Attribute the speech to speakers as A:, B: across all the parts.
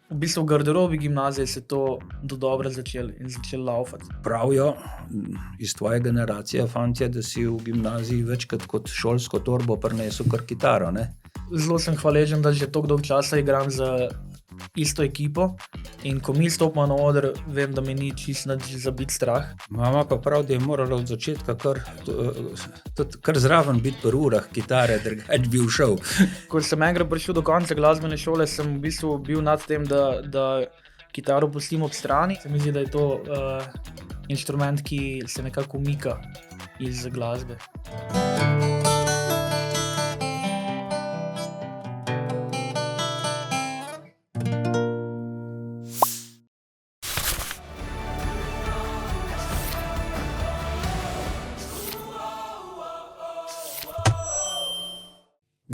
A: v bistvu v garderobi gimnazije se to do dobro začel laufati.
B: Pravijo iz tvoje generacije, fantje, da si v gimnaziji večkrat kot šolsko torbo prinesel kar kitaro, ne?
A: Zelo sem hvaležen, da že toliko dolgo časa igram za isto ekipo in ko mi stopimo na oder, vem, da mi ni čisto nič za biti strah.
B: Mama pa pravi, da je morala od začetka kar zraven biti pri urah kitare, drugače bi všel.
A: Ko sem enkrat prišel do konca glasbene šole, sem v bistvu bil nad tem, da kitaro pustim ob strani. Se mi zdi, da je to inštrument, ki se nekako umika iz glasbe.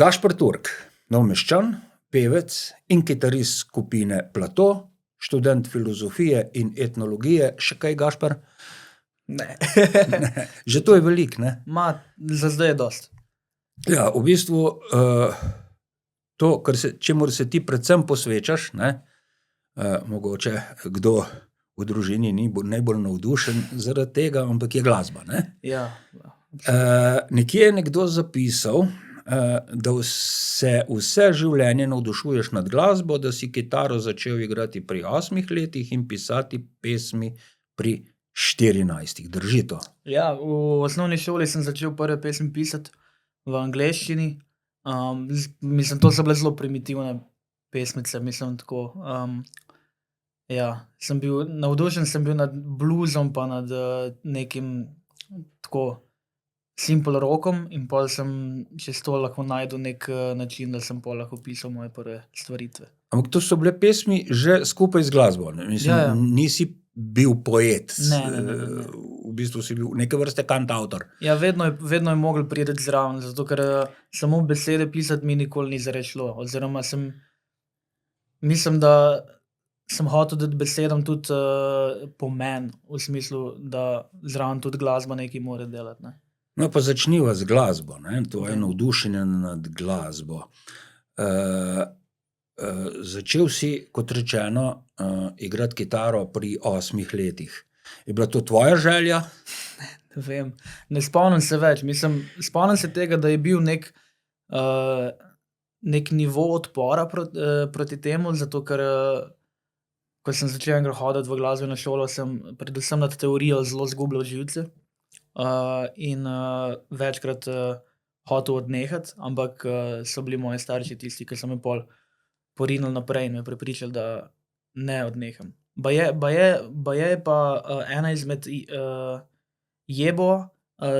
B: Gašper Turk, Novomeščan, pevec in kitarist skupine Plato, študent filozofije in etnologije. Še kaj, Gašper?
A: Ne.
B: Že to je veliko, ne?
A: Za zdaj je dosti.
B: Ja, v bistvu to, čemur se ti predvsem posvečaš, ne, mogoče kdo v družini ni najbolj navdušen zaradi tega, ampak je glasba, ne?
A: Ja.
B: Nekje je nekdo zapisal, da se vse življenje navdušuješ nad glasbo, da si kitaro začel igrati pri 8 letih in pisati pesmi pri 14. Drži to?
A: Ja, v osnovni šoli sem začel prve pesmi pisati v angleščini. Mislim, to so bile zelo primitivne pesmice, mislim tako. Ja, navdušen sem bil nad bluesom pa nad nekim tako simple rockom in pol sem čez to lahko našel nek način, da sem pol lahko pisal moje prve stvaritve.
B: Ampak to so bile pesmi že skupaj z glasbo, ne? Mislim,
A: Ja.
B: Nisi bil poet.
A: Ne.
B: V bistvu si bil neke vrste kantavtor.
A: Ja, vedno je mogel priti zraven, zato ker samo besede pisati mi nikoli ni zares šlo. Oziroma mislim, da sem hotel dati besedam tudi pomen, v smislu, da zraven tudi glasba nekaj mora delati, ne.
B: No, pa začniva z glasbo, ne? Tvoje navdušenje nad glasbo. Začel si, kot rečeno, igrati kitaro pri 8 letih. Je bila to tvoja želja?
A: Ne vem, ne spomnim se več. Mislim, spomnim se tega, da je bil nek nivo odpora proti temu, zato ker ko sem začel enkrat hoditi v glasbeno šolo, sem predvsem nad teorijo zelo izgubljal živce. In večkrat hotel odnehati, ampak so bili moji starši tisti, ki so me pol porinili naprej in me prepričali, da ne odneham. Baje je pa ena izmed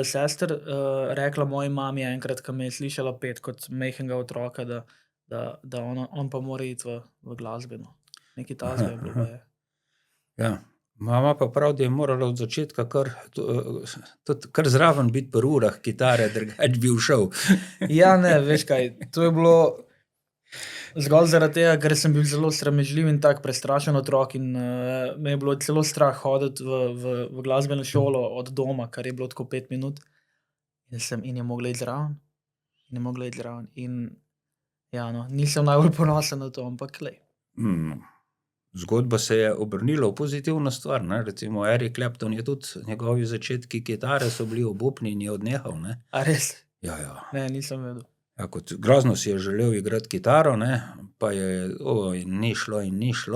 A: sester rekla moji mami enkrat, ko me je slišala peti kot majhnega otroka, da on pa mora iti v glasbeno. Nekaj takega je bilo baje.
B: Ja. Mama pa pravi, da je morala od začetka kar zraven biti pri urah kitare, drugače bi všel.
A: Ja, ne, veš kaj, to je bilo zgolj zaradi tega, ker sem bil zelo sramežljiv in tak prestrašen otrok in me je bilo celo strah hoditi v glasbeno šolo od doma, kar je bilo tako 5 minut. In je mogla iti zraven. In ja, no, nisem najbolj ponosen na to, ampak glej.
B: Zgodba se je obrnila v pozitivno stvar, ne? Recimo Eric Clapton je tudi, njegovi začetki kitare so bili obupni in je odnehal, ne?
A: A res?
B: Ja, ja.
A: Ne, nisem vedel.
B: Ja, kot grozno si je želel igrati kitaro, ne? Pa je ni šlo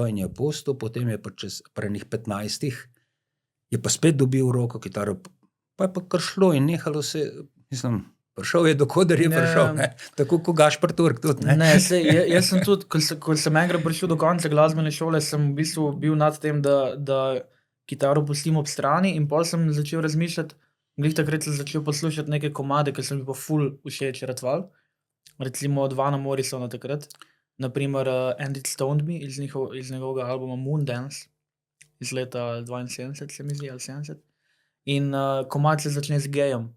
B: in je pustil, potem je pa pri enih 15 je pa spet dobil v roko kitaro, pa je pa kar šlo in nehalo se, mislim, prišel je do koder je prišel, ne? Tako kot Gašper Turk tudi, ne?
A: Ne, jaz sem tudi, ko sem enkrat prišel do konca glasbene šole, sem v bistvu bil nad tem, da kitaro pustim ob strani in pol sem začel razmišljati, glih takrat sem začel poslušati neke komade, ki so mi pa ful všeč ratval. Recimo od Vana Morrisona takrat, naprimer And It Stoned Me iz njegovega albuma Moondance iz leta 72, se mi zdi, ali 70. In komad se začne z gejem.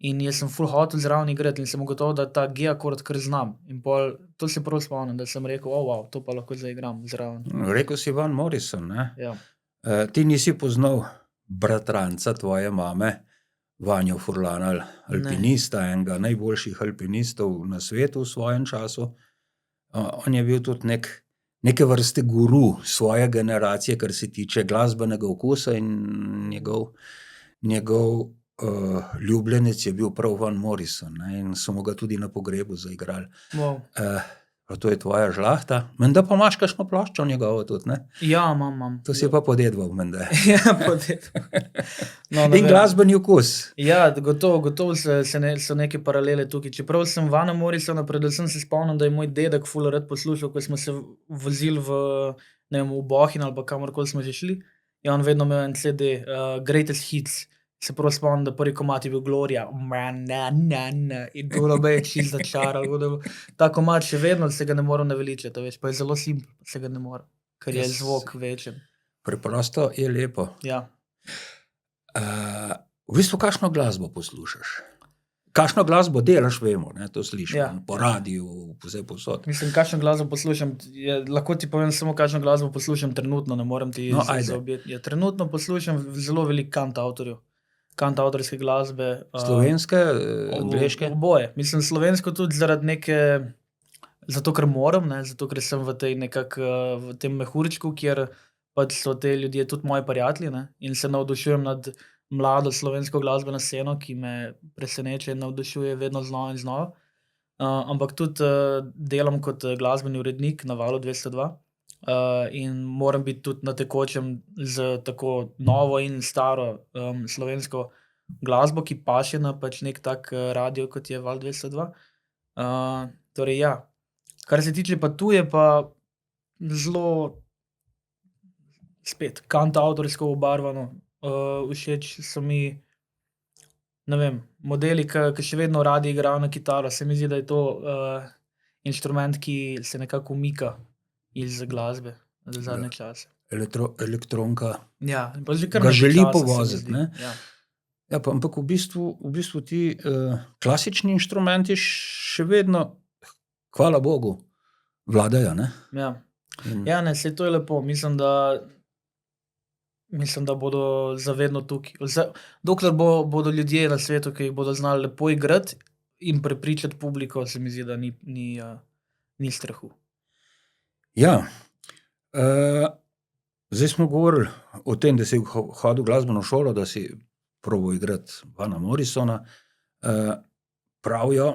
A: In jaz sem ful hotel zraven igrati in sem ugotovil, da ta G-akord kar znam. In pol, to se prav spomnim, da sem rekel, wow, to pa lahko zaigram zraven.
B: Rekel si Van Morrison, ne?
A: Ja.
B: Ti nisi poznal bratranca tvoje mame, Vanjo Furlana, alpinista, enega najboljših alpinistov na svetu v svojem času. On je bil tudi neke vrste guru svoje generacije, kar se tiče glasbenega okusa in njegov ljubljenec je bil prav Van Morrison, ne, in so mu ga tudi na pogrebu zaigrali.
A: Wow.
B: Pa to je tvoja žlahta. Menda pa imaš kakšno ploščo njegovo tudi, ne?
A: Ja, imam.
B: To si pa podedval, menda.
A: Ja, podedval. No,
B: in glasbeni okus.
A: Ja, gotovo so neke paralele tukaj. Čeprav sem Vana Morrisona, predvsem se spomnim, da je moj dedek ful rad poslušal, ko smo se vozili v Bohinj ali pa kamorkoli smo že šli. Je on vedno imel en CD, Greatest Hits. Se prav spomnim, da prvi komad je bil Gloria. In bilo me je čisto začaralo. Ta komad še vedno se ga ne morem naveličati, veš, pa je zelo simpel, se ga ne morem, ker je zvok večen.
B: Preprosto je lepo.
A: Ja.
B: V bistvu, kakšno glasbo poslušaš? Kakšno glasbo delaš, vemo, ne, to slišim, po radiju, vse posod.
A: Mislim, kakšno glasbo poslušam, lahko ti povem samo, kakšno glasbo poslušam trenutno, ne morem ti zaobjeti. Trenutno poslušam zelo veliko kantavtorske glasbe.
B: Slovenske, angleške?
A: Oboje. Mislim, slovensko tudi zaradi zato ker moram, ne, zato ker sem v tem mehurčku, kjer pač so te ljudje tudi moji prijatelji, ne, in se navdušujem nad mlado slovensko glasbeno sceno, ki me preseneča in navdušuje vedno znova in znova. Ampak tudi delam kot glasbeni urednik na Valu 202 in moram biti tudi na tekočem z tako novo in staro slovensko glasbo, ki paše na pač nek tak radio, kot je Val 202. Torej ja, kar se tiče pa tuje, pa zelo spet kantavtorsko obarvano. Všeč so mi, ne vem, modeli, ki še vedno radi igrajo na kitaro. Se mi zdi, da je to inštrument, ki se nekako umika iz glasbe za zadnje čase.
B: Elektronka
A: Ja, pa že kar
B: ga
A: nekaj
B: želi
A: časa, se mi
B: povoziti,
A: zdi.
B: ne?
A: Ja.
B: Ja, pa, ampak v bistvu ti klasični inštrumenti še vedno, hvala Bogu, vladajo, ne?
A: Ja. Ja, ne, saj to je lepo. Mislim, da bodo zavedno tukaj. Dokler bodo ljudje na svetu, ki jih bodo znali lepo igrati in prepričati publiko, se mi zdi, da ni strahu.
B: Ja. Zdaj smo govorili o tem, da si hodil v glasbeno šolo, da si probal igrati Vana Morrisona. Pravijo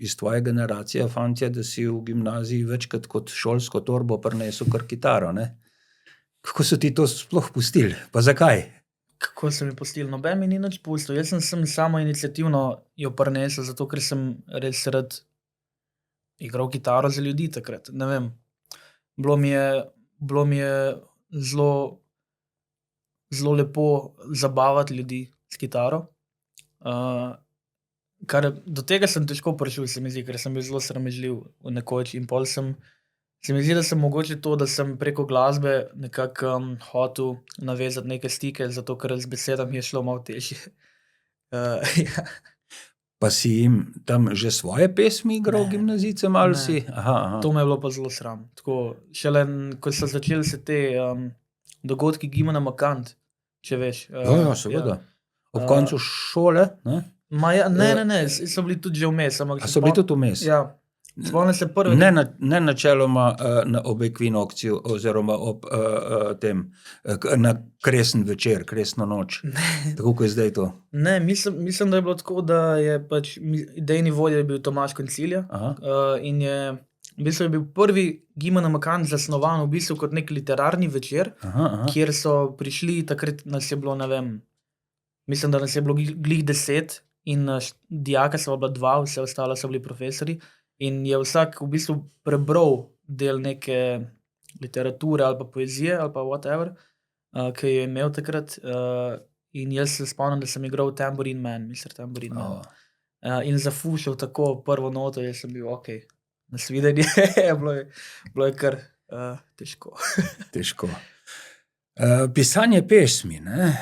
B: iz tvoje generacije, fantje, da si v gimnaziji večkrat kot šolsko torbo prinesel kar kitaro, ne? Kako so ti to sploh pustili? Pa zakaj?
A: Kako so mi pustili? Noben mi ni nič pustil. Jaz sem samoiniciativno jo prinesel, zato ker sem res rad igral kitaro za ljudi takrat. Ne vem. Bilo mi je zelo lepo zabavati ljudi s kitaro. Do tega sem težko prišel, se mi zdi, ker sem bil zelo sramežljiv nekoč in pol se mi zdi, da sem mogoče to, da sem preko glasbe nekako hotel navezati neke stike, zato ker z besedami je šlo malo težje. Ja.
B: Pa si jim tam že svoje pesmi igral gimnazijcem ali si? Aha.
A: To me je bilo pa zelo sram. Tako, šele, ko so začeli se te dogodki Gimana Makant, če veš.
B: Ja, seveda. Ob koncu šole, ne?
A: Ne, so bili tudi že vmes.
B: A so bili tudi vmes?
A: Ja. Spomnim se prvi.
B: Ne načeloma ob ekvinokciju oziroma ob na kresen večer, kresno noč. Tako kot je zdaj to.
A: Ne, mislim, da je bilo tako, da je pač idejni vodja je bil Tomaž Koncilija. In je v bistvu bil prvi Gimana Makant zasnovan v bistvu kot nek literarni večer, kjer so prišli, takrat nas je bilo, ne vem, mislim, da nas je bilo glih 10 in dijaka so bila 2, vse ostalo so bili profesori. In je vsak v bistvu prebral del neke literature ali pa poezije ali pa whatever, ki je imel takrat. In jaz se spomnim, da sem igral Tambourine Man, Mr. Tambourine Man. In zafušal tako prvo noto, jaz sem bil okej. Nasvidenje, bilo je kar težko.
B: Težko. Pisanje pesmi, ne?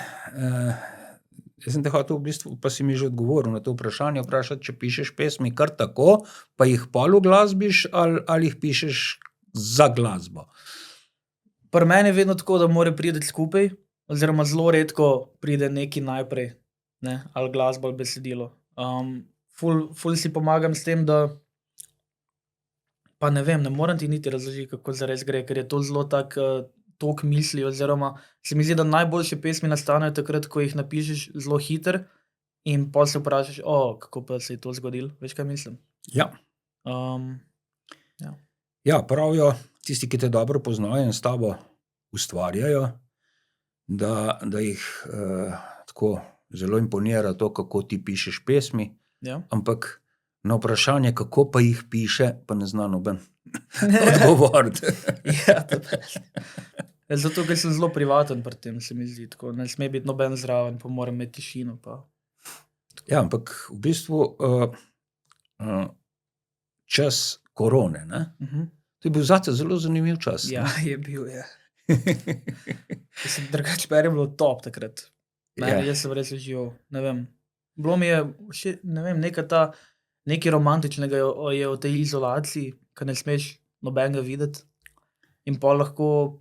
B: Jaz sem te hotel v bistvu, pa si mi že odgovoril na to vprašanje, vprašati, če pišeš pesmi kar tako, pa jih pol uglasbiš ali jih pišeš za glasbo?
A: Pri meni je vedno tako, da mora priti skupaj, oziroma zelo redko pride nekaj najprej, ne, ali glasba ali besedilo. Ful si pomagam s tem, da Pa ne vem, ne morem ti niti razložiti, kako zares gre, ker je to zelo tak tok misli, oziroma se mi zdi, da najboljše pesmi nastanejo takrat, ko jih napišeš zelo hiter in pol se vprašaš, kako pa se je to zgodilo, veš, kaj mislim?
B: Ja.
A: Ja.
B: Ja, pravijo tisti, ki te dobro poznajo in s tabo ustvarjajo, da jih tako zelo imponira to, kako ti pišeš pesmi,
A: Ja.
B: ampak na vprašanje, kako pa jih piše, pa ne zna noben odgovoriti.
A: Ja, to je. Zato, ker sem zelo privaten pri tem, se mi zdi, tako ne sme biti noben zraven, pa moram imeti tišino. Pa.
B: Ja, ampak v bistvu čas korone, ne? To je bil zate zelo zanimiv čas.
A: Ja, je bil, ja. Drugače pa je bilo top takrat. Jaz sem res užival, ne vem. Bilo mi je, ne vem, nekaj romantičnega je v tej izolaciji, ker ne smeš nobenega videti in pol lahko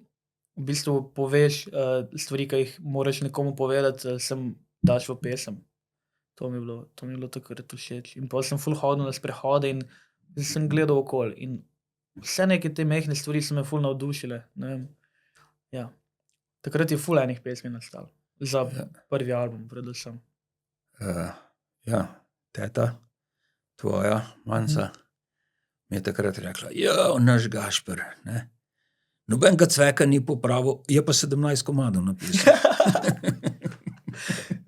A: v bistvu poveš stvari, ki jih moraš nekomu povedati, sem daš v pesem. To mi je bilo takrat všeč. In pol sem ful hodil na sprehode in sem gledal okoli in vse neke te mehne stvari so me ful navdušile, ne vem. Ja. Takrat je ful enih pesmi nastalo. Za prvi album predvsem.
B: Ja, teta tvoja, Manca, mi je takrat rekla, naš Gašper, ne? Nobenega cveka ni popravil, je pa 17 komadov napisal.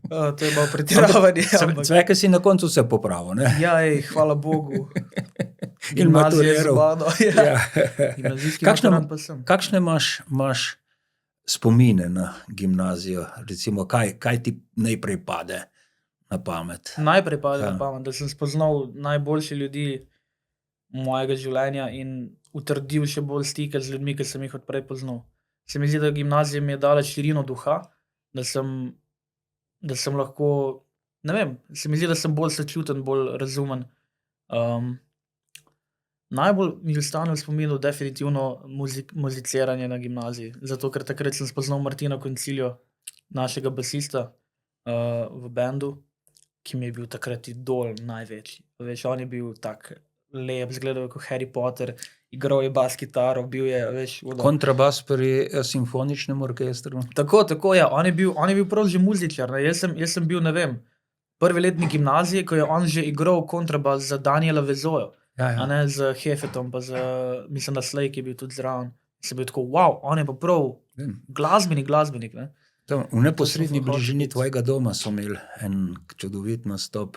A: To je malo pretiravanje.
B: Cveke si na koncu vse popravil, ne?
A: Ja, hvala Bogu.
B: In maturiral.
A: Ja.
B: Kakšne imaš spomine na gimnazijo? Recimo, kaj ti najprej pade na pamet?
A: Najprej pade na pamet, da sem spoznal najboljše ljudi mojega življenja in utrdil še bolj stike z ljudmi, ki sem jih odprej poznal. Se mi zdi, da gimnazija mi je dala širino duha, da sem lahko, ne vem, se mi zdi, da sem bolj sočuten, bolj razumen. Najbolj mi ostane v spominu definitivno muziciranje na gimnaziji, zato ker takrat sem spoznal Martina Konciljo, našega basista v bendu, ki mi je bil takrat idol največji. Veš, on je bil tak lep, zgledal kot Harry Potter, igral je bas kitaro, bil je, veš...
B: Kontrabas pri simfoničnem orkestru.
A: Tako, ja, on je bil prav že muzičar, ne? Jaz sem bil, ne vem, prvi letnik gimnazije, ko je on že igral kontrabas za Daniela Vezojo, a ne z Hefetom, pa mislim, da Slej, ki je bil tudi zraven. Sem bil tako, wow, on je pa prav glasbenik, ne?
B: V neposredni bližini tvojega doma so imeli en čudovit nastop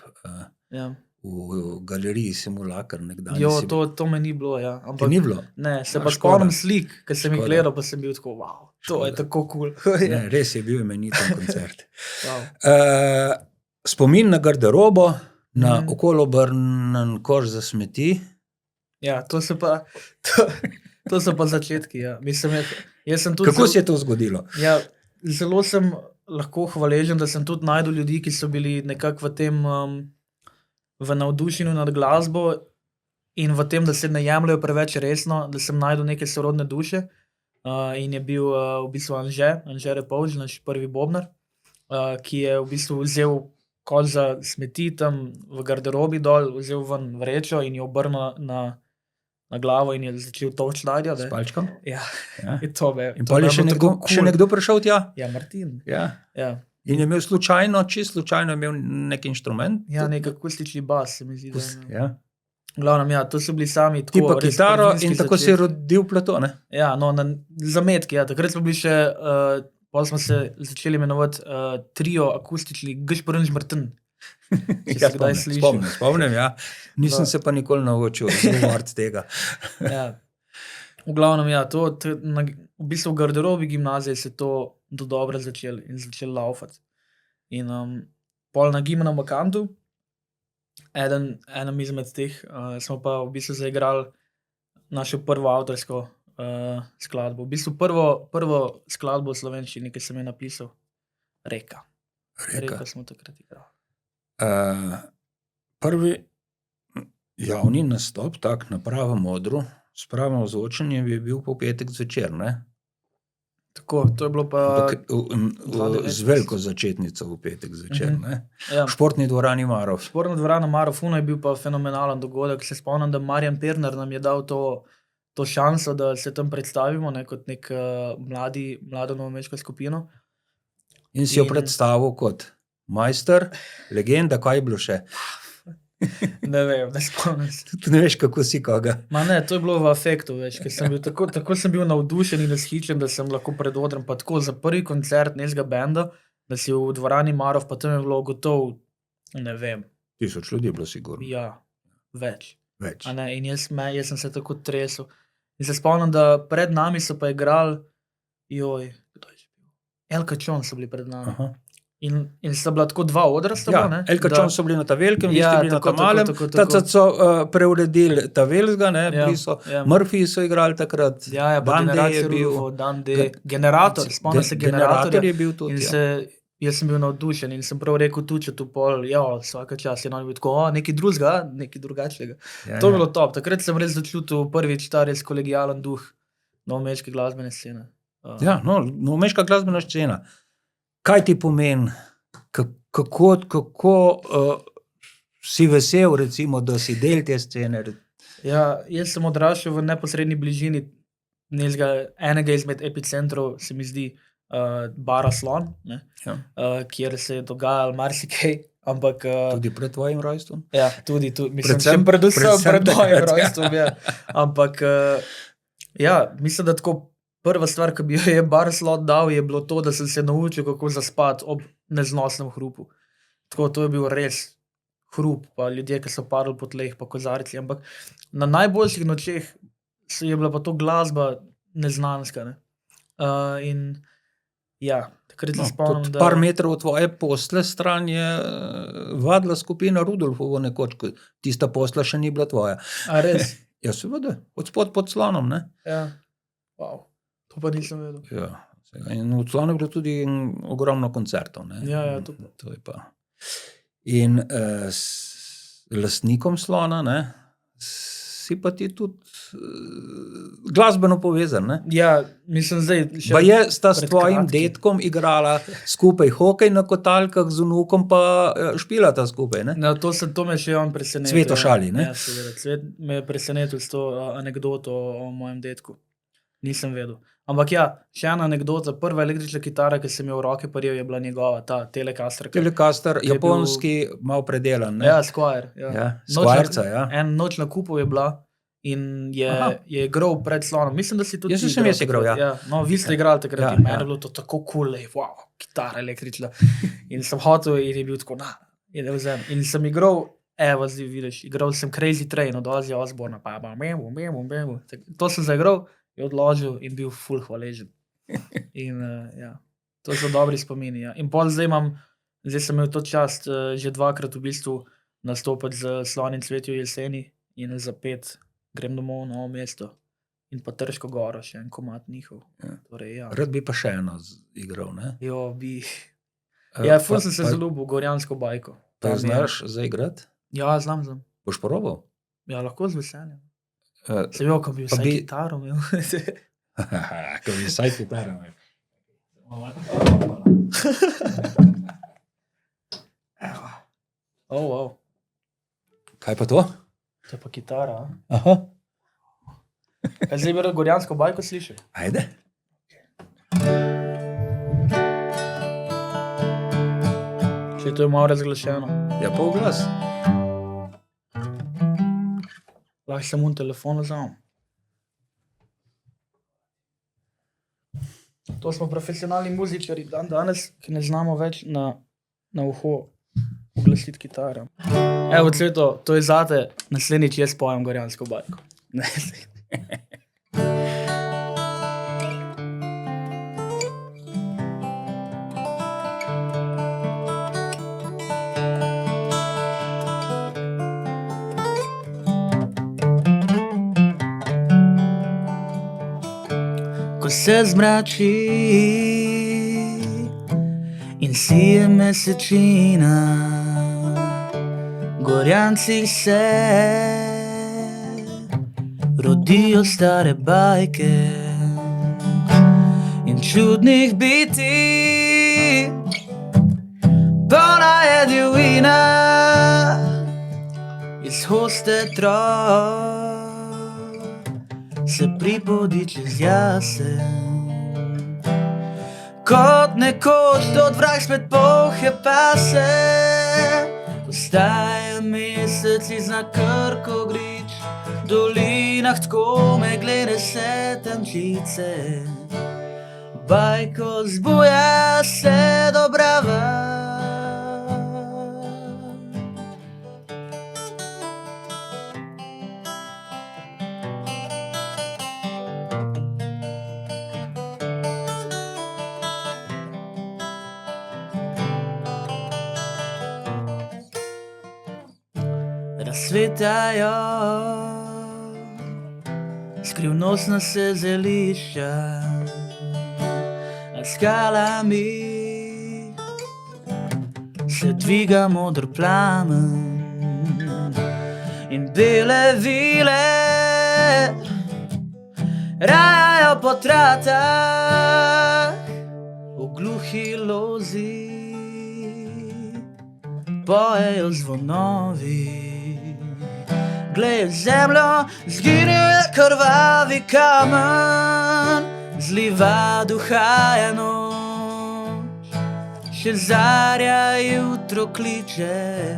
B: v galeriji Simulakr nekdaj.
A: To me ni bilo, ja.
B: Ti ni bilo?
A: Ne, se pa spomnim slik, ker sem jih gledal, pa sem bil tako, wow, to je tako cool.
B: Ne, res je bil imeniten koncert. Spomin na garderobo, na okolobrnen koš za smeti.
A: Ja, to so pa začetki, ja. Mislim, jaz sem tudi...
B: Kako se je to zgodilo?
A: Ja, zelo sem lahko hvaležen, da sem tudi najdel ljudi, ki so bili nekako v tem, v navdušenju nad glasbo in v tem, da se ne jemljajo preveč resno, da sem najdel neke sorodne duše in je bil v bistvu Anže Repovž, naš prvi bobnar, ki je v bistvu vzel koš za smeti tam v garderobi dol, vzel ven vrečo in jo obrnil na glavo in je začel toči ladjo.
B: S palčkom?
A: Ja. In to me...
B: In pa je še nekdo prišel tja?
A: Ja, Martin.
B: Ja.
A: In
B: je imel čisto slučajno imel nek inštrument?
A: Ja, nek akustični bas, se mi zdi.
B: Ja.
A: Glavnem, ja, to so bili sami tako...
B: Ti pa kitaro in tako si rodil Plato, ne?
A: Ja, no, na zametki, ja. Takrat smo bili še, pol smo se začeli imenovati trio akustični Gašporn Žmartin.
B: Ja, spomnim, ja. Nisem se pa nikoli naučil govoriti tega.
A: Ja. V glavnem, ja, v bistvu v garderobi gimnazije se to dobro začel in začel laufati. In pol na gimnem vakantu, enem izmed teh, smo pa v bistvu zaigrali našo prvo avtorsko skladbo. V bistvu prvo skladbo v slovenščini, ki sem je napisal, Reka. Reka smo takrat igrali.
B: Prvi javni nastop, tak na pravem odru, s pravim ozvočenjem je bil po petek zvečer, ne?
A: Tako, to je bilo pa...
B: Z veliko začetnico v petek zvečer, ne?
A: Ja.
B: V športni dvorani Marof.
A: Športna dvorana Marof, je bil pa fenomenalen dogodek. Se spomnim, da Marjan Perner nam je dal to šanso, da se tam predstavimo, ne, kot nek mlado novomeško skupino.
B: In si jo predstavil kot majster, legenda, kaj je bilo še?
A: Ne vem, ne spomnim se.
B: Tudi ne veš, kako si koga.
A: Ma ne, to je bilo v afektu, veš, ker sem bil tako sem bil navdušen in razhičen, da sem lahko pred odrem, pa tako za prvi koncert nekega benda, da si v dvorani Marof, pa tam je bilo gotovo, ne vem.
B: 1000 ljudi je bilo sigurno.
A: Ja, več.
B: Več.
A: A ne, in jaz sem se tako tresel. In se spomnim, da pred nami so pa igrali, kdo je bil? El Cajon so bili pred nami.
B: Aha.
A: In sta bila tako dva odra,
B: Ja, El Cajon so bili na ta velikem, vi ste bili na ta malem, takrat so preuredili ta velikega, ne, bili so, Murphy so igrali takrat,
A: Ja, pa Generacija Rufo, Dande, Generator, spomnim se
B: Generator
A: Generatorja.
B: je bil tudi,
A: In jaz sem bil navdušen in sem prav rekel tučetu pol, vsaka čas je bil tako, nekaj drugega, nekaj drugačnega. To je bilo top, takrat sem res začutil prvič ta res kolegialen duh novomeške glasbene scene.
B: Ja, no, novomeška glasbena scena. Kaj ti pomeni, kako si vesel, recimo, da si del te scene?
A: Ja, jaz sem odraščal v neposredni bližini enega izmed epicentrov, se mi zdi, bara Slon, ne?
B: Ja.
A: Kjer se je dogajalo marsikaj, ampak...
B: Tudi pred tvojim rojstvom?
A: Ja, tudi, mislim, predvsem pred mojim rojstvom, ja. Ampak, ja, mislim, da tako prva stvar, ki bi jo je bar Slot dal, je bilo to, da sem se naučil, kako zaspati ob neznosnem hrupu. Tako, to je bil res hrup, pa ljudje, ki so padli po tleh, pa kozarci, ampak na najboljših nočeh je bila pa to glasba neznanska, ne. In ja, takrat se spomnim,
B: da... Par metrov od tvoje posle stran je vadila skupina Rudolfovo nekoč, tista posla še ni bila tvoja.
A: A res?
B: Ja, seveda, odspod pod Slonom, ne?
A: Ja, wow. To pa nisem vedel.
B: Ja, in v Slonu je bilo tudi ogromno koncertov, ne?
A: Ja, to
B: je pa. In s lastnikom Slona, ne, si pa ti tudi glasbeno povezan, ne?
A: Ja, mislim zdaj...
B: Pa sta s tvojim dedkom igrala skupaj hokej na kotalkah, z vnukom pa špilata skupaj, ne?
A: No, to me še on presenetil.
B: Cveto šali, ne?
A: Ja, seveda. Cvet me je presenetil s to anekdoto o mojem dedku. Nisem vedel. Ampak ja, še ena anekdota, prva električna kitara, ki sem jo v roke paril, je bila njegova, ta Telecaster.
B: Telecaster, japonski, malo predelan, ne?
A: Ja, Squire. Ja.
B: Squirca, ja.
A: En noč na kupu je bila in je igral pred Slonom. Mislim, da si tudi
B: ti igral. Jaz sem igral, ja.
A: No, vi ste igrali takrat in meni je bilo to tako cool, wow, kitara električna. In sem hotel in je bil tako, in sem igral, evo, zdaj vidiš, igral sem Crazy Train od Ozzy Osbourna, pa to sem zaigral, je odložil in bil ful hvaležen. In ja, to so dobri spomini. Ja. In pol zdaj sem imel to čast že dvakrat v bistvu nastopati z Slon in Cvetjo jeseni in za 5 grem domov v Novo mesto in pa Trško goro, še en komad njihov. Ja. Torej, ja.
B: Rad bi pa še eno igral, ne?
A: Jo, bi. Ja, ful sem se zaljubil v Gorjansko bajko.
B: Pa znaš zaigrati?
A: Ja, znam.
B: Boš probal?
A: Ja, lahko z veseljem. Se vjo, ko bi vsaj kitaro imel.
B: Ko bi vsaj kitaro imel.
A: Wow.
B: Kaj pa to?
A: To je pa kitara.
B: Aha.
A: Kaj zdaj bi Gorjansko bajko slišal?
B: Ajde.
A: Če to je malo razglašeno.
B: Ja, pol glas.
A: Lahko samo telefon vzamem. To smo profesionalni muzičari danes, ki ne znamo več na uho uglasiti kitaro. Evo, Cveto, to je zate, naslednjič jaz pojem Gorjansko bajko. Ko se zmrači in sije mesečina, Gorjancih se rodijo stare bajke. In čudnih biti. Polna je divjina iz hoste trop, se pripodi čez jasen. Kot nekoč od vrag spet pohe pase, postaje mesec iz na Krko grič, v dolinah tako meglene se tančice. Bajko zbuja se Dobrava. Razsvetajo skrivnostna se zelišča, nad skalami se dviga moder plamen in bele vile rajajo po tratah v gluhi lozi, pojejo zvonovi. Glej, zemljo zginil je krvavi kamen, zliva duha je noč, še zarja jutro kliče.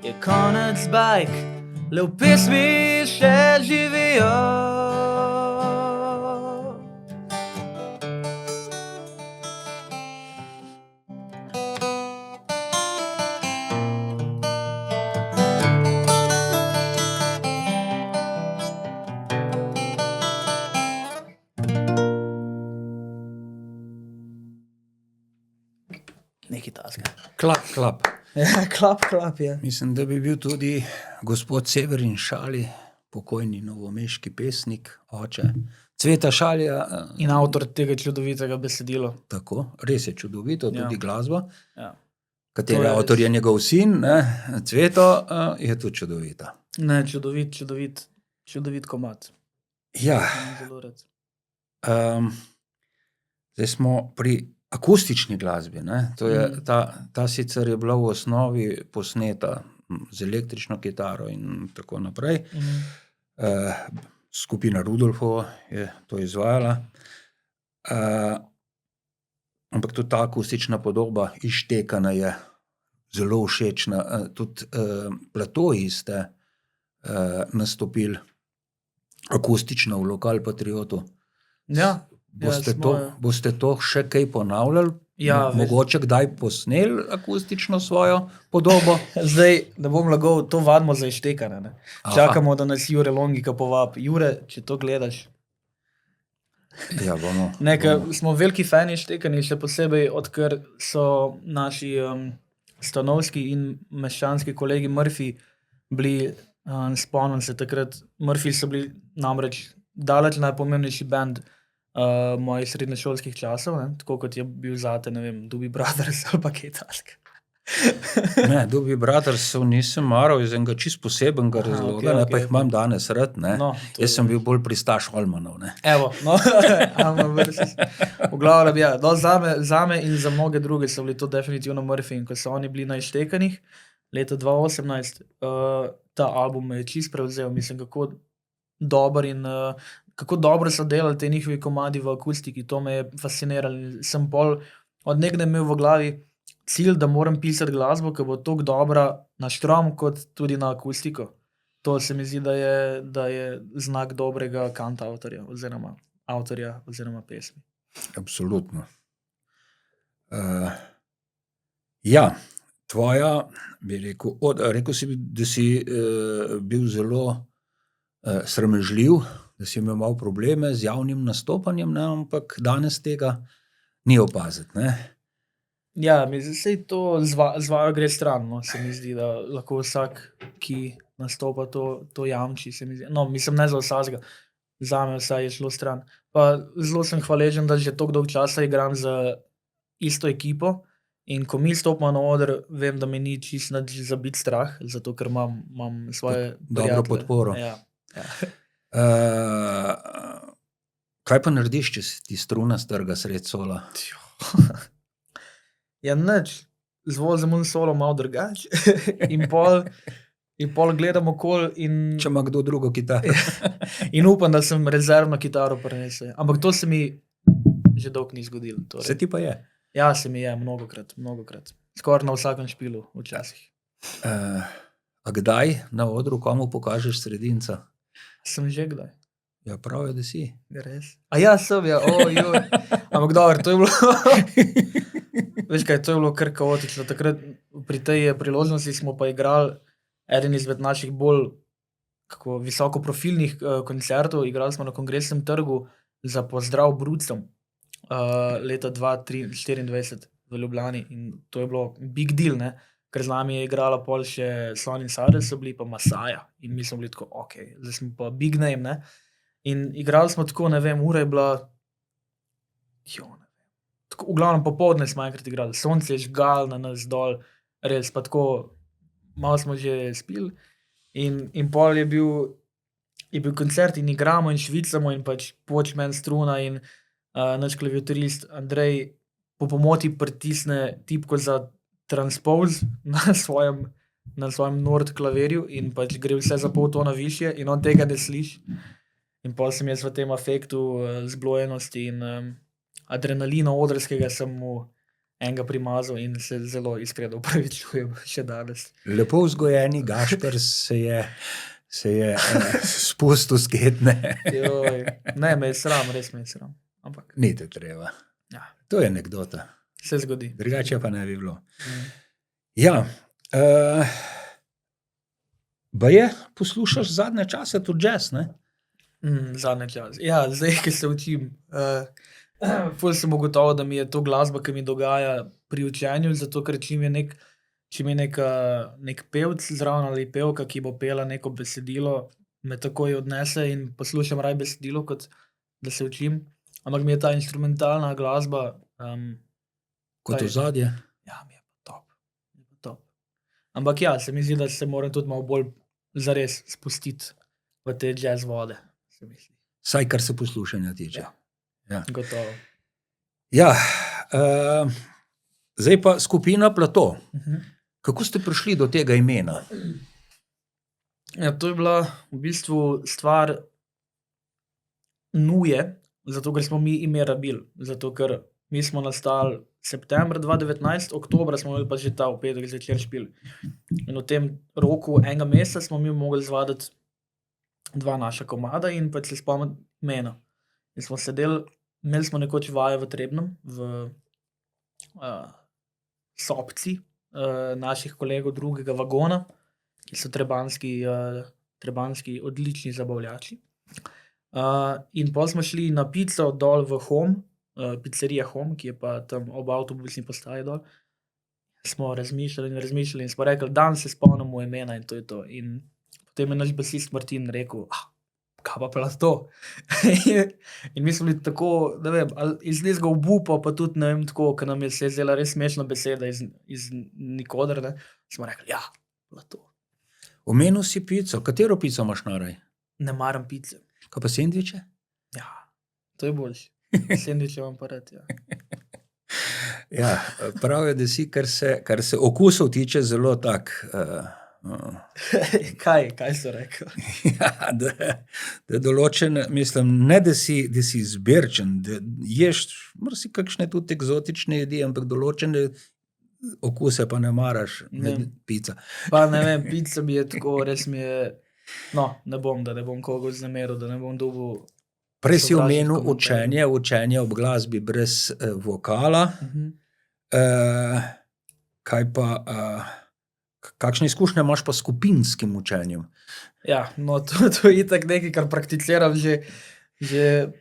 A: Je konec bajk, le v pesmi še živijo. Nekaj tasga.
B: Klap.
A: Ja, klap, je.
B: Mislim, da bi bil tudi gospod Severin Šali, pokojni novomeški pesnik, oče Cveta Šalja.
A: In avtor tega čudovitega besedila.
B: Tako, res je čudovito, tudi glasba.
A: Ja.
B: Kateri avtor je njegov sin, ne? Cveto, je tudi čudovita.
A: Ne, čudovit komad.
B: Ja.
A: Zelo rad.
B: Zdaj smo pri akustični glasbi, ne? To je, ta sicer je bila v osnovi posneta z električno kitaro in tako naprej. Skupina Rudolfovo je to izvajala. Ampak tudi ta akustična podoba izštekana je zelo všečna. Tudi Platoji ste nastopili akustično v Lokal Patriotu.
A: Ja.
B: Boste to še kaj ponavljali?
A: Ja,
B: mogoče kdaj posneli akustično svojo podobo?
A: Zdaj, ne bom lagal, to vadimo za izštekane. Ne? Čakamo, da nas Jure Longika povabi. Jure, če to gledaš.
B: Ja, bomo.
A: Smo veliki fani izštekani, še posebej, odkar so naši stanovski in meščanski kolegi Murphy bili, spomnim se takrat, Murphy so bili namreč daleč najpomembnejši band mojih srednješolskih časov, ne? Tako kot je bil zate, ne vem, Doobie Brothers ali pa kaj takega.
B: Ne, Doobie Brothersov nisem maral iz enega čist posebenega razloga, pa jih imam danes rad, ne. Jaz sem bil bolj pristaš Allmanov, ne.
A: Evo, v glavnem, ja, zame in za mnoge druge so bili to definitivno Murphy, in ko so oni bili na izštekanih leta 2018, ta album me je čist prevzel, mislim, kako dober in kako dobro so delali te njihovi komadi v akustiki, to me je fasciniralo. Sem pol od nekdaj imel v glavi cilj, da moram pisati glasbo, ki bo toliko dobra na štrom, kot tudi na akustiko. To se mi zdi, da je znak dobrega kantavtorja oziroma avtorja oziroma pesmi.
B: Absolutno. Ja, tvoja, bi rekel, rekel si, da si bil zelo sramežljiv, da si imel malo probleme z javnim nastopanjem, ne? Ampak danes tega ni opaziti, ne?
A: Ja, sej to zvajo gre stran, no, se mi zdi, da lahko vsak, ki nastopa, to jamči, se mi zdi. No, mislim, ne za vsakega, zame vsaj je šlo stran. Pa zelo sem hvaležen, da že toliko dolgo časa igram z isto ekipo in ko mi stopimo na oder, vem, da mi ni čisto nič za biti strah, zato ker imam svoje
B: dobro podporo.
A: Ja.
B: Kaj pa narediš, če se ti struna strga sred sola?
A: Ja, nič. Zvozim un solo malo drugače. in pol gledam okoli
B: Če ima kdo drugo kitaro.
A: in upam, da sem rezervno kitaro prinesel. Ampak to se mi že dolgo ni zgodilo. Torej.
B: Se ti pa je.
A: Ja, se mi je mnogokrat. Skoraj na vsakem špilu včasih.
B: A kdaj na odru komu pokažeš sredinca?
A: Sem že kdaj.
B: Ja, prav je, da si.
A: Res. A ja, sem, ja. Ampak dobro, to je bilo... Veš kaj, to je bilo kar kaotično. Takrat pri tej priložnosti smo pa igrali eden izmed naših bolj visokoprofilnih koncertov. Igrali smo na Kongresnem trgu za pozdrav brucem leta 2024 v Ljubljani. In to je bilo big deal, ne? Ker z nami je igrala pol še Slon in Sadel, so bili pa Masaja. In mi smo bili tako, zdaj smo pa big name, ne? In igrali smo tako, ne vem, ura je bila... Tako, v glavnem popoldne smo enkrat igrali. Sonce je žgal na nas dol, res pa tako, malo smo že spili. In pol je bil koncert in igramo in švicamo in pač počmen struna in naš klaviaturist Andrej po pomoti pritisne tipko za transpose na svojem Nord klavirju in pač gre vse za pol tona višje in on tega ne sliši. In pol sem jaz v tem afektu zblojenosti in adrenalina odrskega sem mu enega primazal in se zelo iskreno opravičujem še danes.
B: Lepo vzgojeni Gašper se je spustil s ketne.
A: Ne, me je sram, res me je sram. Ampak
B: ni te treba.
A: Ja.
B: To je anekdota.
A: Se zgodi.
B: Drugače pa ne bi bilo. Ja, baje poslušaš zadnje čase tudi jazz, ne?
A: Zadnje čase. Ja, zdaj, ki se učim. Ful sem ugotovil, da mi je to glasba, ki mi dogaja pri učenju, zato ker čim je nek pevc zraven ali pevka, ki bo pela neko besedilo, me takoj odnese in poslušam raj besedilo, kot da se učim. Ampak mi je ta instrumentalna glasba
B: kot ozadje.
A: Ja, mi je pa top. Ampak ja, se mi zdi, da se moram tudi malo bolj zares spustiti v te jazz vode, se misli.
B: Saj, kar se poslušanja tiče.
A: Ja. Gotovo.
B: Ja, zdaj pa skupina Plato. Kako ste prišli do tega imena?
A: Ja, to je bila v bistvu stvar nuje, zato ker smo mi ime rabili. Zato ker mi smo nastali septembra 2019, oktobra smo imeli pa že ta v petek zvečer špil. In v tem roku enega meseca smo mi mogli zvaditi 2 naša komada in pač se spomniti imena. In smo sedeli, imeli smo nekoč vaje v Trebnem, v sobci naših kolegov drugega vagona, ki so trebanski odlični zabavljači. In potem smo šli na pico dol v Home, pizzerija Home, ki je pa tam ob avtobusni postaji dol. Smo razmišljali in smo rekli, dan se spomnimo imena in to je to. In potem je naš basist Martin rekel, kaj pa Plato? In mi smo bili tako, ne vem, iz nezga obupa, pa tudi ne vem tako, ker nam je se zdela res smešna beseda iz nikoder, ne. Smo rekli, ja, Plato.
B: Omenil si pico. Katero pico imaš naraj?
A: Ne maram pice.
B: Kaj pa sendviče?
A: Ja, to je boljše. Sendviče imam pa rad, ja.
B: Ja, prav je, da si, kar se okusov tiče, zelo tak...
A: Kaj so rekel?
B: Ja, da določen, mislim, ne da si izbirčen, da ješ, si kakšne tudi eksotične jedi, ampak določene okuse pa ne maraš, pica.
A: Pa ne vem, pica mi je tako, res mi je, no, ne bom koga vznemiril, da ne bom dobil...
B: Prej si omenil učenje ob glasbi brez vokala. Kaj pa... Kakšne izkušnje imaš pa s skupinskim učenjem?
A: Ja, no, to je itak nekaj, kar prakticiram že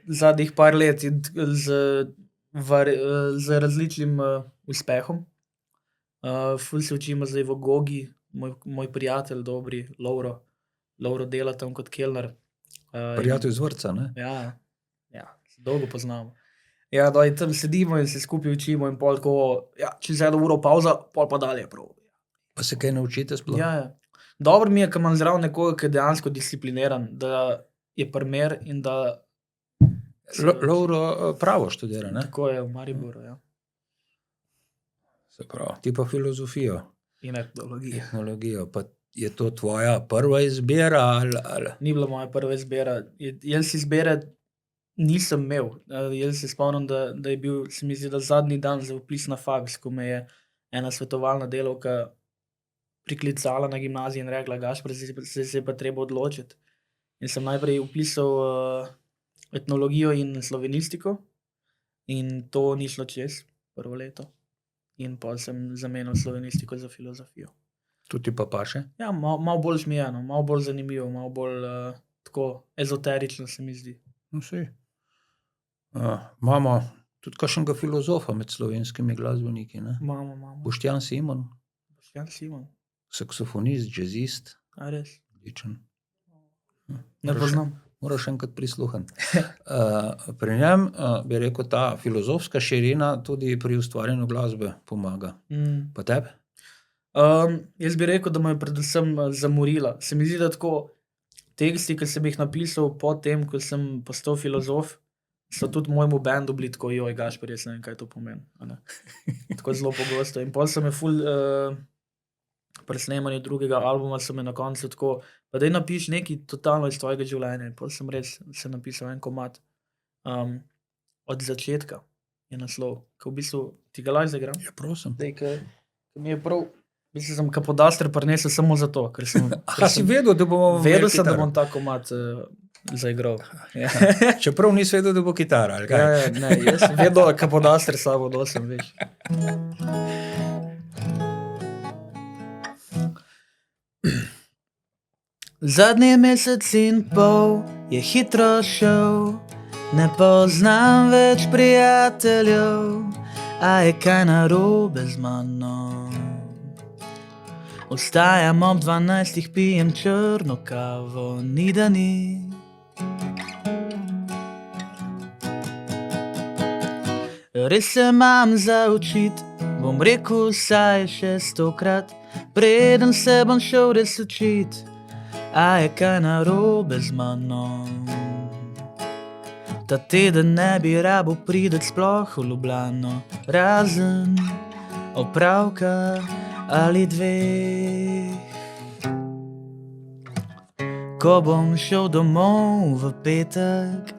A: zadnjih par let in z različnim uspehom. Ful se učimo zdaj v Gogi, moj prijatelj dobri, Lovro dela tam kot kelner.
B: Prijatelj iz vrtca, ne?
A: Ja, dolgo poznamo. Ja, da tam sedimo in se skupaj učimo in pol tako, ja, čez 1 uro pauza, pol pa dalje prav.
B: Pa se kaj naučite sploh?
A: Ja. Dobro mi je, ko imam zraven nekoga, ki je dejansko discipliniran, da je primer in da
B: Lovro pravo študira, ne?
A: Tako je v Mariboru, ja.
B: Se pravi, ti pa filozofijo,
A: In etnologijo.
B: etnologijo, pa je to tvoja prva izbira ali?
A: Ni bila moja prva izbira. Jaz izbire nisem imel. Jaz se spomnim, da je bil, se mi zdi, da zadnji dan za vpis na faks, ko me je ena svetovalna delavka priklicala na gimnaziji in rekla: Gašper, zdaj se je pa treba odločiti. In sem najprej vpisal etnologijo in slovenistiko in to ni šlo čez prvo leto. In pa sem zamenjal slovenistiko za filozofijo.
B: Tudi pa paše?
A: Ja, malo bolj žmijano, malo bolj zanimivo, malo bolj tako ezoterično se mi zdi.
B: No, saj. Imamo tudi kakšnega filozofa med slovenskimi glasbeniki, ne?
A: Imamo.
B: Boštjan Simon,
A: Boštjan Simon.
B: saksofonist, džezist,
A: A res?
B: odličen.
A: Ne poznam.
B: Moraš enkrat prisluhniti. Pri njem bi rekel, ta filozofska širina tudi pri ustvarjanju glasbe pomaga. Pa tebi?
A: Jaz bi rekel, da me je predvsem zamorila. Se mi zdi, da tako teksti, ki sem jih napisal po tem, ko sem postal filozof, so tudi mojemu bendu bili tako: joj, Gašper, jaz ne vem, kaj to pomeni. a ne. Tako zelo pogosto. In pol so me ful pri snemanju drugega albuma so me na koncu tako: pa daj napiš nekaj totalno iz tvojega življenja. In pol sem res se napisal en komad. Od začetka je naslov, ko v bistvu ti ga lahko zaigram.
B: Ja, prosim.
A: Zdaj, ke mi je prav, v bistvu sem Kapodaster prinesel samo zato, ker sem
B: Si vedel, da bomo
A: vedel
B: imeli
A: sem, da
B: kitaro?
A: bom ta komad zaigral. Ja.
B: Čeprav nisi vedel, da bo kitara, ali kaj?
A: Ja, ne, jaz sem vedel, Kapodaster s sabo nosim, veš. Zadnji mesec in pol je hitro šel, ne poznam več prijateljev, a je kaj narobe z mano. Vstajam ob 12, pijem črno kavo, ni da ni. Res se imam za učit, bom rekel vsaj še 100-krat, preden se bom šel res učit, a je kaj narobe z mano. Ta teden ne bi rabil priti sploh v Ljubljano, razen opravka ali dveh. Ko bom šel domov v petek,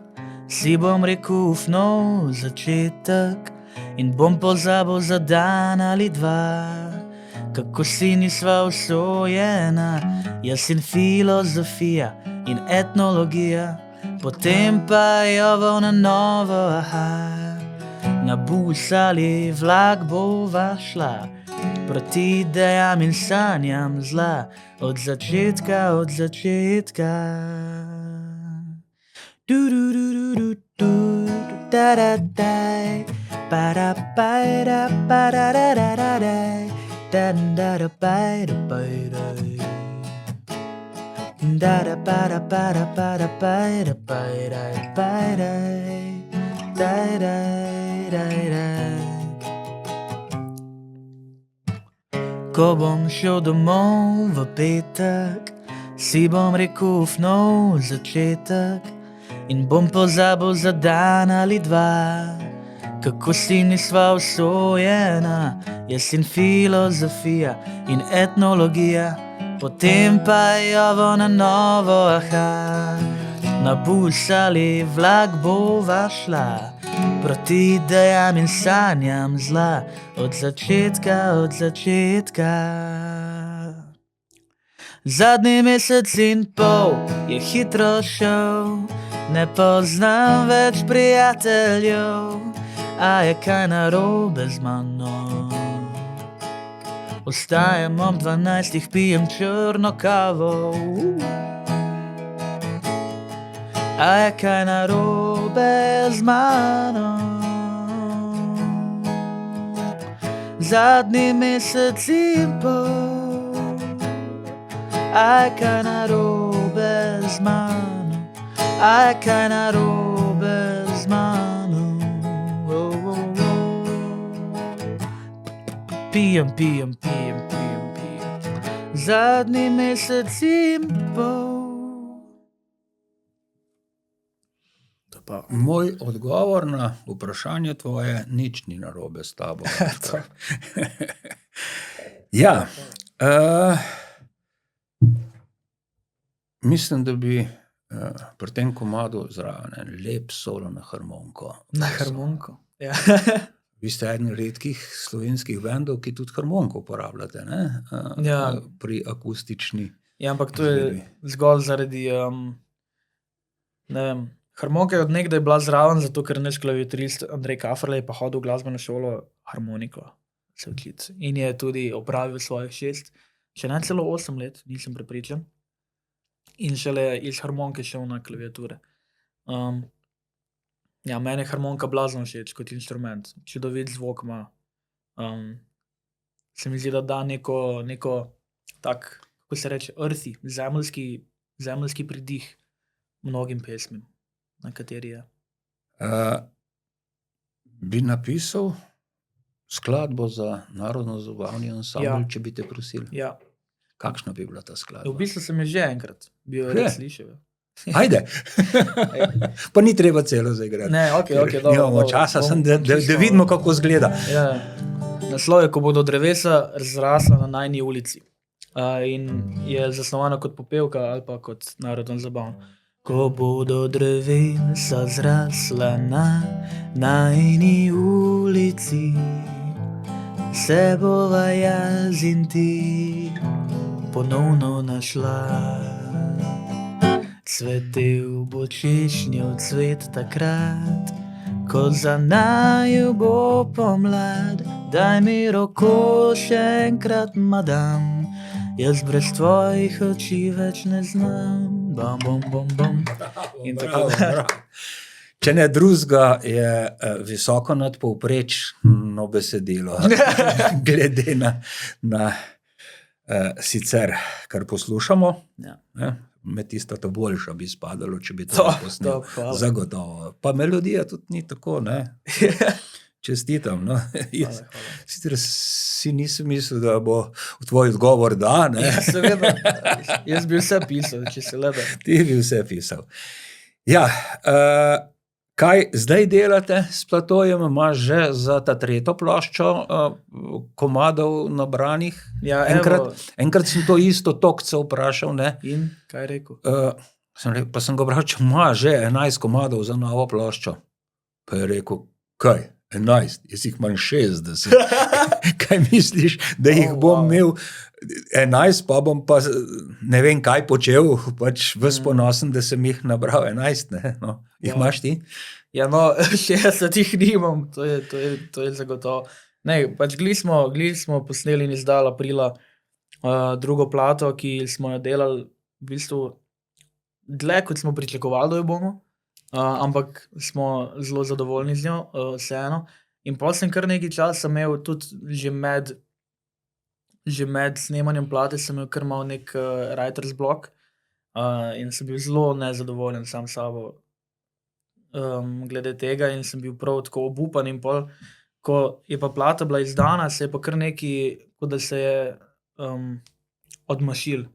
A: si bom rekel nov začetek in bom pozabil za dan ali dva, kako si nisva usojena, jaz in filozofija in etnologija, potem pa jovo na novo, aha. Na bus ali vlak bova šla, proti idejam in sanjam zla, od začetka, od začetka. Ko bom šel domov v petek, si bom rekel nov začetek in bom pozabil za dan ali dva, kako si nisva usojena, jaz in filozofija in etnologija, potem pa jovo na novo, aha. Na bus ali vlak bova šla, proti idejam in sanjam zla, od začetka, od začetka. Zadnji mesec in pol je hitro šel, ne poznam več prijateljev, a je kaj narobe z mano. Vstajam ob 12, pijem črno kavo, a je kaj narobe z mano. Zadnji mesec in pol, a je kaj narobe z mano, a je kaj narobe z mano. Pijem. Zadnji mesec in pol. To pa
B: Moj odgovor na vprašanje tvoje, nič ni narobe s tabo. Ja, mislim, da bi pri tem komadu zraven en lep solo na harmoniko.
A: Na harmoniko, ja.
B: Vi ste eden redkih slovenskih bendov, ki tudi harmoniko uporabljate, ne?
A: Ja.
B: Pri akustični.
A: Ja, ampak to je zgolj zaradi, ne vem, harmonika je od nekdaj bila zraven, zato ker naš klaviaturist Andrej Kaferle je pa hodil v glasbeno šolo harmoniko se učiti. In je tudi opravil svojih 6, še ne celo 8 let, nisem prepričan. In šele iz harmonike šel na klaviature. Ja, meni je harmonika blazno všeč kot inštrument. Čudovit zvok ima. Se mi zdi, da da neko tak, kako se reče, earthy, zemeljski pridih mnogim pesmim, na kateri je.
B: Bi napisal skladbo za narodno-zabavni ansambel,
A: Ja.
B: če bi te prosili?
A: Ja,
B: Kakšna bi bila ta skladba?
A: v bistvu sem jo že enkrat bil
B: Že?
A: slišal.
B: Ajde. Pa ni treba celo zaigrati.
A: Ne, okej, dobro.
B: Nimamo
A: dobro,
B: časa,
A: bom
B: samo da
A: čisto-
B: vidimo, kako izgleda.
A: Ja. Naslov je, ko bodo drevesa zrasla na najini ulici. In je zasnovana kot popevka ali pa kot narodno zabavno. Ko bodo drevesa zrasla na najini ulici, se bova jaz in ti ponovno našla. Cvetel bo češnjev cvet takrat, ko za naju bo pomlad. Daj mi roko še enkrat, madam, jaz brez tvojih oči več ne znam. Bam, bom, bom, bom. In tako
B: Bravo. Če ne drugega, je visoko nad povprečno besedilo, glede na sicer, kar poslušamo.
A: Ja.
B: Ne? Med tisto to boljša bi spadalo, če bi to posnel.
A: hvala.
B: Zagotovo. Pa melodija tudi ni tako, ne? Čestitam, no. Jaz
A: Hvala.
B: sicer si nisem mislil, da bo tvoj odgovor da, ne?
A: Ja, seveda. Jaz bi vse pisal, če se le da.
B: Ti bi vse pisal. Ja, kaj zdaj delate s Platojem? Imaš že za ta tretjo ploščo komadov nabranih?
A: Ja,
B: Enkrat sem to isto Tokca vprašal, ne?
A: In kaj je rekel?
B: Pa sem ga vprašal, če ima že 11 komadov za novo ploščo. Pa je rekel, kaj? 11, jaz jih imam 60. Kaj misliš, da jih bom imel 11, pa bom pa ne vem kaj počel, pač ves ponosen, da sem jih nabral 11, ne? No, jih imaš ti?
A: Ja, no, 60 jih nimam, to je zagotovo. Ne, pač glih smo posneli in izdali aprila drugo plato, ki smo jo delali v bistvu dlje, kot smo pričakovali, da jo bomo. Ampak smo zelo zadovoljni z njo, vseeno. In potem sem kar nekaj časa imel tudi že med snemanjem plate sem imel kar mal nek writer's block in sem bil zelo nezadovoljen sam s sabo glede tega in sem bil prav tako obupan in pol, ko je pa plata bila izdana, se je pa kar nekaj, kot da se je odmašil.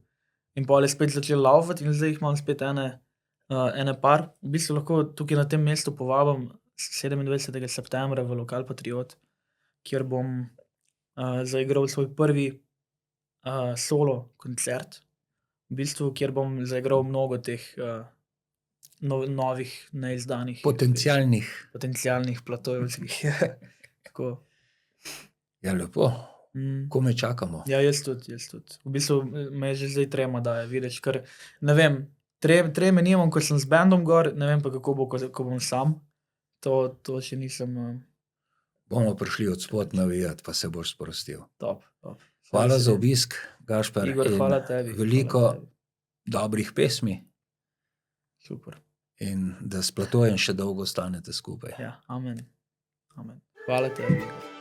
A: In pol je spet začel laufati in zdaj jih imam spet ene par. V bistvu lahko tukaj na tem mestu povabim 27. septembra v Lokal Patriot, kjer bom zaigral svoj prvi solo koncert. V bistvu, kjer bom zaigral mnogo teh novih, neizdanih potencialnih platojevskih. Tako.
B: Ja, lepo. Komaj čakamo.
A: Ja, jaz tudi. V bistvu me že zdaj trema daje, vidiš, ker ne vem, treme nimam, ko sem z bandom gor, ne vem pa kako bo, ko bom sam. To še nisem...
B: Bomo prišli od spod navijati, pa se boš sprostil.
A: Top.
B: Hvala za obisk, Gašper.
A: Igor, hvala tebi.
B: Veliko dobrih pesmi.
A: Super.
B: In da s Platojem še dolgo ostanete skupaj.
A: Ja, amen. Hvala tebi, Igor.